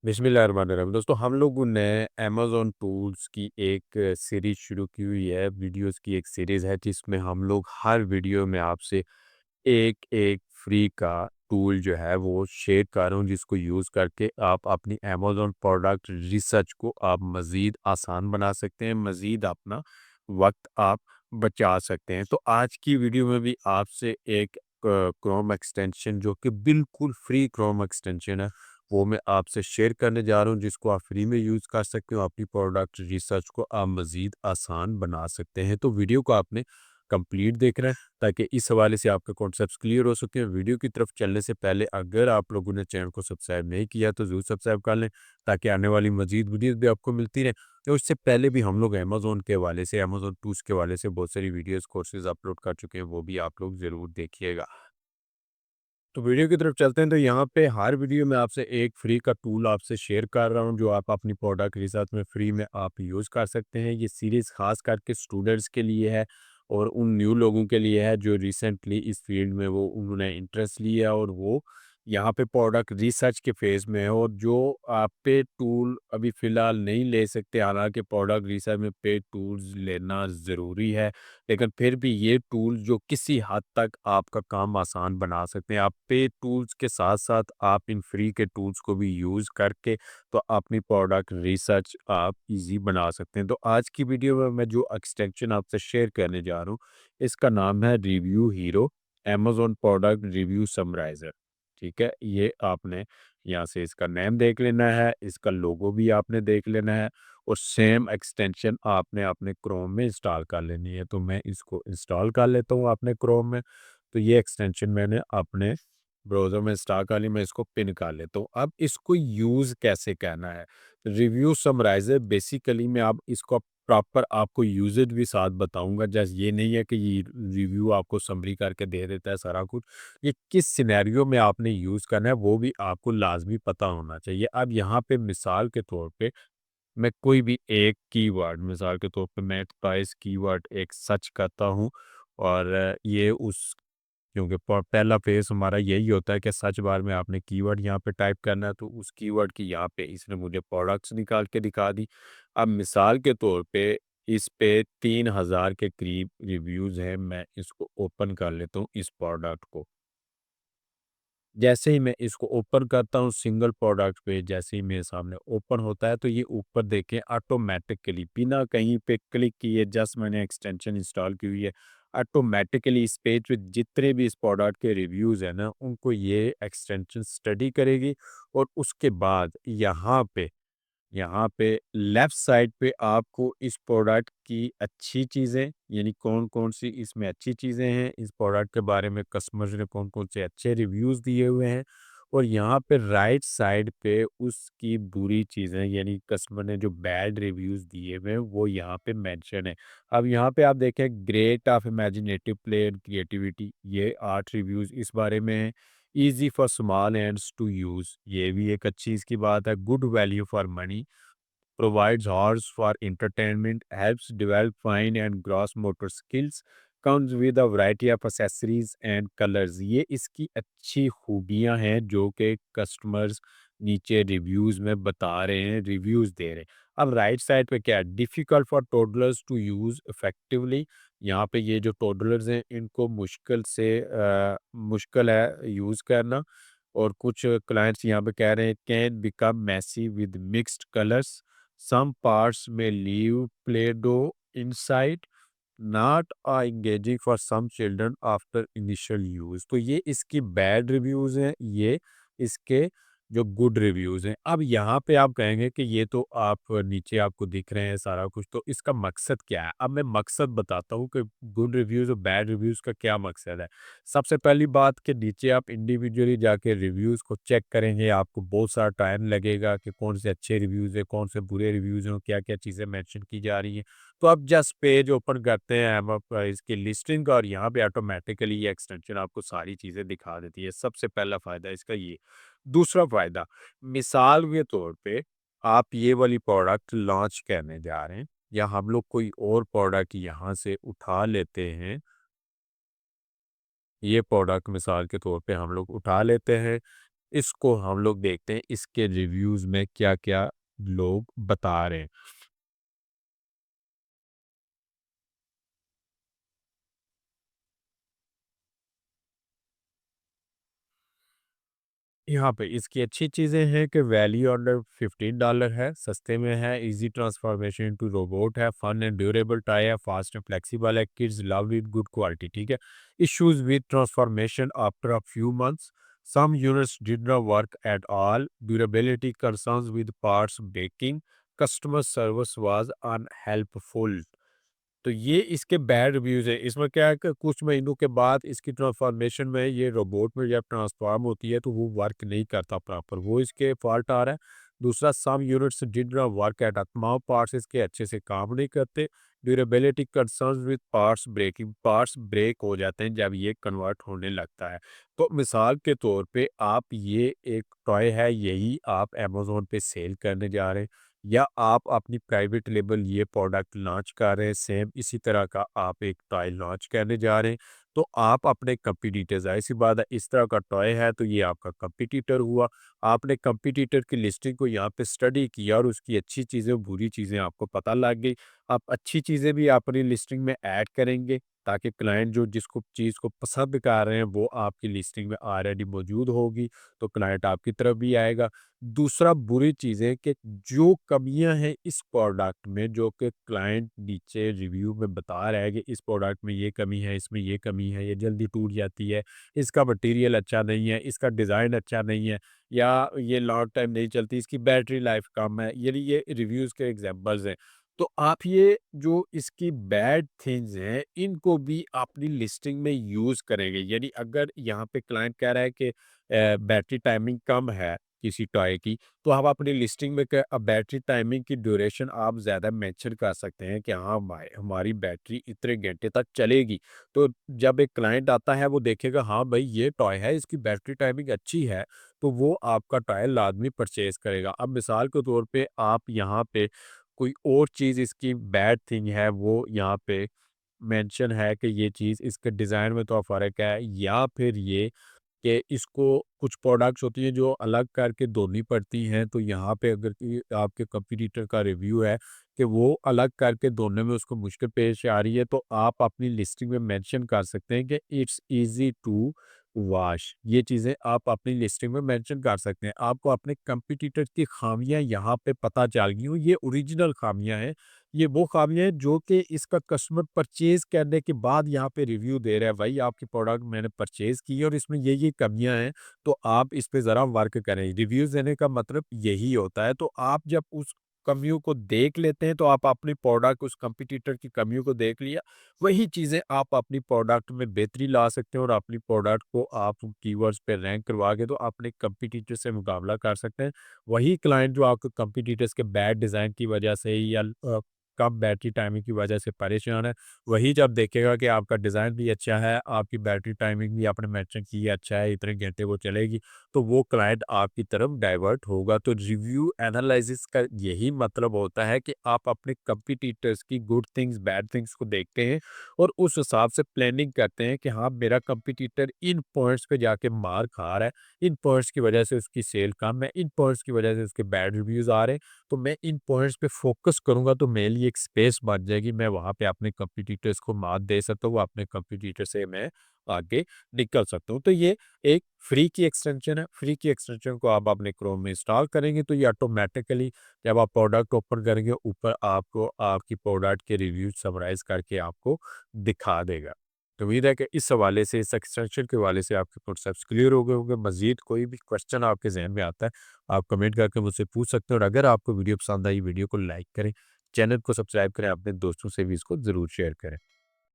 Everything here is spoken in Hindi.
बिस्मिल्लाहिर्रहमानिर्रहीम। दोस्तों हम लोगों ने अमेज़न टूल्स की एक सीरीज़ शुरू की हुई है, वीडियोज़ की एक सीरीज़ है जिसमें हम लोग हर वीडियो में आपसे एक-एक फ्री का टूल जो है वो शेयर कर रहा हूँ जिसको यूज़ करके आप अपनी अमेज़न प्रोडक्ट रिसर्च को आप मज़ीद आसान बना सकते हैं, मज़ीद अपना वक़्त आप बचा सकते हैं। तो आज की वीडियो में भी आपसे एक क्रोम एक्सटेंशन जो कि बिल्कुल फ्री क्रोम एक्सटेंशन है, वो मैं आपसे शेयर करने जा रहा हूँ जिसको आप फ्री में यूज़ कर सकते हो। अपनी प्रोडक्ट रिसर्च को आप मज़ीद आसान बना सकते हैं। तो वीडियो को आपने कंप्लीट देखना है ताकि इस हवाले से आपके कॉन्सेप्ट्स क्लियर हो सकें। वीडियो की तरफ चलने से पहले अगर आप लोगों ने चैनल को सब्सक्राइब नहीं किया तो ज़रूर सब्सक्राइब कर लें ताकि आने वाली मज़ीद वीडियोज़ भी आपको मिलती रहें। तो इससे पहले भी हम लोग अमेज़न के हवाले से, अमेज़न टूल्स के हवाले से बहुत सारी वीडियोज़, कोर्सेज़ अपलोड कर चुके हैं, वो भी आप लोग ज़रूर देखिएगा। तो वीडियो की तरफ चलते हैं। तो यहाँ पे हर वीडियो में आपसे एक फ्री का टूल आपसे शेयर कर रहा हूँ जो आप अपनी प्रोडक्ट रिसर्च में फ्री में आप यूज़ कर सकते हैं। ये सीरीज़ खास करके स्टूडेंट्स के लिए है और उन न्यू लोगों के लिए है जो रिसेंटली इस फील्ड में वो उन्होंने इंटरेस्ट लिया और वो यहाँ पे प्रोडक्ट रिसर्च के फेज़ में है। और जो आप पे टूल अभी फ़िलहाल नहीं ले सकते, हालांकि प्रोडक्ट रिसर्च में पेड टूल्स लेना ज़रूरी है, लेकिन फिर भी ये टूल्स जो किसी हद तक आपका काम आसान बना सकते हैं। आप पेड टूल्स के साथ-साथ आप इन फ्री के टूल्स को भी यूज़ करके तो अपनी प्रोडक्ट रिसर्च आप ईज़ी बना सकते हैं। तो आज की वीडियो में मैं जो एक्सटेंशन आपसे शेयर करने जा रहा हूँ, इसका नाम है review hero Amazon product review summariser. ठीक है? ये आपने यहाँ से इसका नेम देख लेना है, इसका लोगो भी आपने देख लेना है और सेम एक्सटेंशन आपने अपने क्रोम में इंस्टॉल कर लेनी है। तो मैं इसको इंस्टॉल कर लेता हूँ अपने क्रोम में। तो ये एक्सटेंशन मैंने अपने ब्राउज़र में इंस्टॉल कर ली, मैं इसको पिन कर लेता हूँ। अब इसको यूज़ कैसे करना है? रिव्यू समराइज़र बेसिकली मैं अब इसको प्रॉपर आपको यूसेज भी साथ बताऊँगा। जस्ट ये नहीं है कि ये रिव्यू आपको समरी करके दे देता है सारा कुछ। ये किस सिनेरियो में आपने यूज़ करना है वो भी आपको लाज़मी पता होना चाहिए। अब यहाँ पे मिसाल के तौर पे मैं कोई भी एक कीवर्ड, मिसाल के तौर पे मैं प्राइस कीवर्ड एक सर्च करता हूँ और ये उस क्योंकि पहला फेस हमारा यही होता है कि सर्च बार में आपने कीवर्ड यहाँ पे टाइप करना है, तो उस कीवर्ड की यहाँ पे इसने मुझे प्रोडक्ट्स निकाल के दिखा दी। अब मिसाल के तौर पे इस पे 3000 के करीब रिव्यूज़ हैं। मैं इसको ओपन कर लेता हूँ इस प्रोडक्ट को। जैसे ही मैं इसको ओपन करता हूँ सिंगल प्रोडक्ट पे, जैसे ही मेरे सामने ओपन होता है तो ये ऊपर देखें ऑटोमेटिकली बिना कहीं पे क्लिक किए, जस्ट मैंने एक्सटेंशन इंस्टॉल की हुई है, ऑटोमेटिकली इस पेज पे जितने भी इस प्रोडक्ट के रिव्यूज़ हैं ना उनको ये एक्सटेंशन स्टडी करेगी और उसके बाद यहाँ पे लेफ्ट साइड पे आपको इस प्रोडक्ट की अच्छी चीज़ें, यानी कौन-कौन सी इसमें अच्छी चीज़ें हैं, इस प्रोडक्ट के बारे में कस्टमर्स ने कौन-कौन से अच्छे रिव्यूज़ दिए हुए हैं और यहाँ पे राइट साइड पे उसकी बुरी चीज़ें, यानी कस्टमर ने जो बैड रिव्यूज़ दिए हुए हैं वो यहाँ पे मेंशन है। अब यहाँ पे आप देखें great of imaginative play and creativity, ये 8 रिव्यूज़ इस बारे में हैं। Easy for small hands to use, ये भी एक अच्छी इसकी बात है। Good value for money, provides hours for entertainment, helps develop fine and gross motor skills, comes with a variety of accessories and colors। ये इसकी अच्छी खूबियां हैं जो कि कस्टमर्स नीचे रिव्यूज़ में बता रहे हैं, रिव्यूज़ दे रहे हैं। अब राइट साइड पे क्या है, difficult for toddlers to use effectively, यहाँ पे ये जो टोडलर्स हैं इनको मुश्किल है यूज़ करना। और कुछ क्लाइंट्स यहाँ पे कह रहे हैं can become messy with mixed colours, some parts may leave play-doh inside, not engaging for some children after initial use। तो ये इसकी बैड रिव्यूज़ हैं, ये इसके जो गुड रिव्यूज़ हैं। अब यहाँ पे आप कहेंगे कि ये तो आप नीचे आपको दिख रहे हैं सारा कुछ, तो इसका मकसद क्या है? अब मैं मकसद बताता हूँ कि गुड रिव्यूज़ और बैड रिव्यूज़ का क्या मकसद है। सबसे पहली बात कि नीचे आप इंडिविजुअली जाके रिव्यूज़ को चेक करेंगे, आपको बहुत सारा टाइम लगेगा कि कौन से अच्छे रिव्यूज़ हैं, कौन से बुरे रिव्यूज़ हैं, क्या-क्या चीज़ें मेंशन की जा रही हैं। तो आप जस्ट पेज ओपन करते हैं अमेज़न प्राइस की लिस्टिंग का और यहाँ पे ऑटोमेटिकली ये एक्सटेंशन आपको सारी चीज़ें दिखा देती है। सबसे पहला फ़ायदा इसका ये। दूसरा फ़ायदा, मिसाल के तौर पे आप ये वाली प्रोडक्ट लॉन्च करने जा रहे हैं या हम लोग कोई और प्रोडक्ट यहाँ से उठा लेते हैं, ये प्रोडक्ट मिसाल के तौर पे हम लोग उठा लेते हैं। इसको हम लोग देखते हैं इसके रिव्यूज़ में क्या-क्या लोग बता रहे हैं। यहाँ पे इसकी अच्छी चीज़ें हैं कि वैल्यू अंडर $15 है, सस्ते में है, ईज़ी ट्रांसफॉर्मेशन इनटू रोबोट है, फन एंड ड्यूरेबल टाई है, फास्ट एंड फ्लेक्सिबल है, kids love it, good quality, ठीक है। Issues with transformation after a few months, some units did not work at all, durability concerns with parts breaking, customer service was unhelpful. तो ये इसके बैड रिव्यूज़ हैं। इसमें क्या है कि कुछ महीनों के बाद इसकी ट्रांसफ़ॉर्मेशन में ये रोबोट में जब ट्रांसफ़ॉर्म होती है तो वो वर्क नहीं करता प्रॉपर, वो इसके फ़ॉल्ट आ रहा है। दूसरा some units did not work at तमाम पार्ट्स इसके अच्छे से काम नहीं करते। Durability concerns with parts breaking, parts break हो जाते हैं जब ये कन्वर्ट होने लगता है। तो मिसाल के तौर पे आप ये एक टॉय है, यही आप अमेज़न पे सेल करने जा रहे हैं या आप अपनी प्राइवेट लेबल ये प्रोडक्ट लॉन्च कर रहे हैं, सेम इसी तरह का आप एक टॉय लॉन्च करने जा रहे हैं, तो आप अपने कंपटीटर, ज़ाहिर सी बात है इस तरह का टॉय है तो ये आपका कंपटीटर हुआ। आपने कंपटीटर की लिस्टिंग को यहाँ पे स्टडी किया और उसकी अच्छी चीज़ें बुरी चीज़ें आपको पता लग गई। आप अच्छी चीज़ें भी अपनी लिस्टिंग में ऐड करेंगे ताकि क्लाइंट जो जिसको चीज़ को पसंद कर रहे हैं वो आपकी लिस्टिंग में ऑलरेडी मौजूद होगी, तो क्लाइंट आपकी तरफ भी आएगा। दूसरा बुरी चीज़ है कि जो कमियां हैं इस प्रोडक्ट में, जो कि क्लाइंट नीचे रिव्यू में बता रहा है कि इस प्रोडक्ट में ये कमी है, इसमें ये कमी है, ये जल्दी टूट जाती है, इसका मटेरियल अच्छा नहीं है, इसका डिज़ाइन अच्छा नहीं है, या ये लॉन्ग टाइम नहीं चलती, इसकी बैटरी लाइफ कम है, यानी ये रिव्यूज़ के एग्जांपल्स हैं। तो आप ये जो इसकी बैड थिंग्स हैं इनको भी अपनी लिस्टिंग में यूज़ करेंगे, यानी अगर यहाँ पे क्लाइंट कह रहा है कि बैटरी टाइमिंग कम है किसी टॉय की, तो आप अपनी लिस्टिंग में बैटरी टाइमिंग की ड्यूरेशन आप ज़्यादा मेंशन कर सकते हैं कि हाँ भाई हमारी बैटरी इतने घंटे तक चलेगी। तो जब एक क्लाइंट आता है वो देखेगा हाँ भाई ये टॉय है, इसकी बैटरी टाइमिंग अच्छी है, तो वो आपका टॉय लाजमी परचेज करेगा। अब मिसाल के तौर पे आप यहाँ पे कोई और चीज़ इसकी बैड थिंग है वो यहाँ पे मेंशन है कि ये चीज़ इसके डिज़ाइन में तो फ़र्क है, या फिर ये कि इसको कुछ प्रोडक्ट्स होती हैं जो अलग करके धोनी पड़ती हैं, तो यहाँ पे अगर कि आपके कंपटीटर का रिव्यू है कि वो अलग करके धोने में उसको मुश्किल पेश आ रही है, तो आप अपनी लिस्टिंग में मेंशन कर सकते हैं कि इट्स ईज़ी टू वॉश। ये चीज़ें आप अपनी लिस्टिंग में मेंशन कर सकते हैं। आपको अपने कंपटीटर की खामियाँ यहाँ पे पता चल गई हों, ये ओरिजिनल खामियाँ हैं। ये वो खामियाँ हैं जो कि इसका कस्टमर परचेज़ करने के बाद यहाँ पे रिव्यू दे रहा है, भाई आपकी प्रोडक्ट मैंने परचेज़ की है और इसमें ये कमियाँ हैं, तो आप इस पे ज़रा वर्क करें। रिव्यूज़ देने का मतलब यही होता है, तो आप जब उस कमियों को देख लेते हैं, तो आप अपनी प्रोडक्ट उस कॉम्पिटिटर की कमियों को देख लिया, वही चीज़ें आप अपनी प्रोडक्ट में बेहतरी ला सकते हैं और अपनी प्रोडक्ट को आप कीवर्ड्स पे रैंक करवा के तो अपने कॉम्पिटिटर से मुकाबला कर सकते हैं। वही क्लाइंट जो आपको कॉम्पिटिटर्स के बैड डिज़ाइन की वजह से या कम बैटरी टाइमिंग की वजह से परेशान है, वही जब देखेगा कि आपका डिज़ाइन भी अच्छा है, आपकी बैटरी टाइमिंग भी आपने मेंशन की है अच्छा है, इतने घंटे वो चलेगी, तो वो क्लाइंट आपकी तरफ डाइवर्ट होगा। तो रिव्यू एनालिसिस का यही मतलब होता है कि आप अपने कंपटीटर्स की गुड थिंग्स, बैड थिंग्स को देखते हैं और उस हिसाब से प्लानिंग करते हैं कि हाँ, मेरा कंपटीटर इन पॉइंट्स पे जाके मार खा रहा है, इन पॉइंट्स की वजह से उसकी सेल कम है, इन पॉइंट्स की वजह से उसके बैड रिव्यूज़ आ रहे हैं, तो मैं इन पॉइंट्स पे फ़ोकस करूँगा तो मेरे लिए एक स्पेस बन जाएगी, मैं वहाँ पे अपने कंपटीटर्स को मात दे सकता हूँ, अपने कंपटीटर से मैं आगे निकल सकता हूँ। तो ये एक फ्री की एक्सटेंशन है, फ्री की एक्सटेंशन को आप अपने क्रोम में इंस्टॉल करेंगे तो ये ऑटोमैटिकली जब आप प्रोडक्ट ओपन करेंगे ऊपर आपको आपकी प्रोडक्ट के रिव्यू समराइज़ करके आपको दिखा देगा। तो उम्मीद है कि इस हवाले से, इस एक्सटेंशन के हवाले से आपके कॉन्सेप्ट्स क्लियर हो गए होंगे। मज़ीद कोई भी क्वेश्चन आपके ज़हन में आता है, आप कमेंट करके मुझसे पूछ सकते हैं और अगर आपको वीडियो पसंद आई, वीडियो को लाइक करें, चैनल को सब्सक्राइब करें, अपने दोस्तों से भी इसको ज़रूर शेयर करें।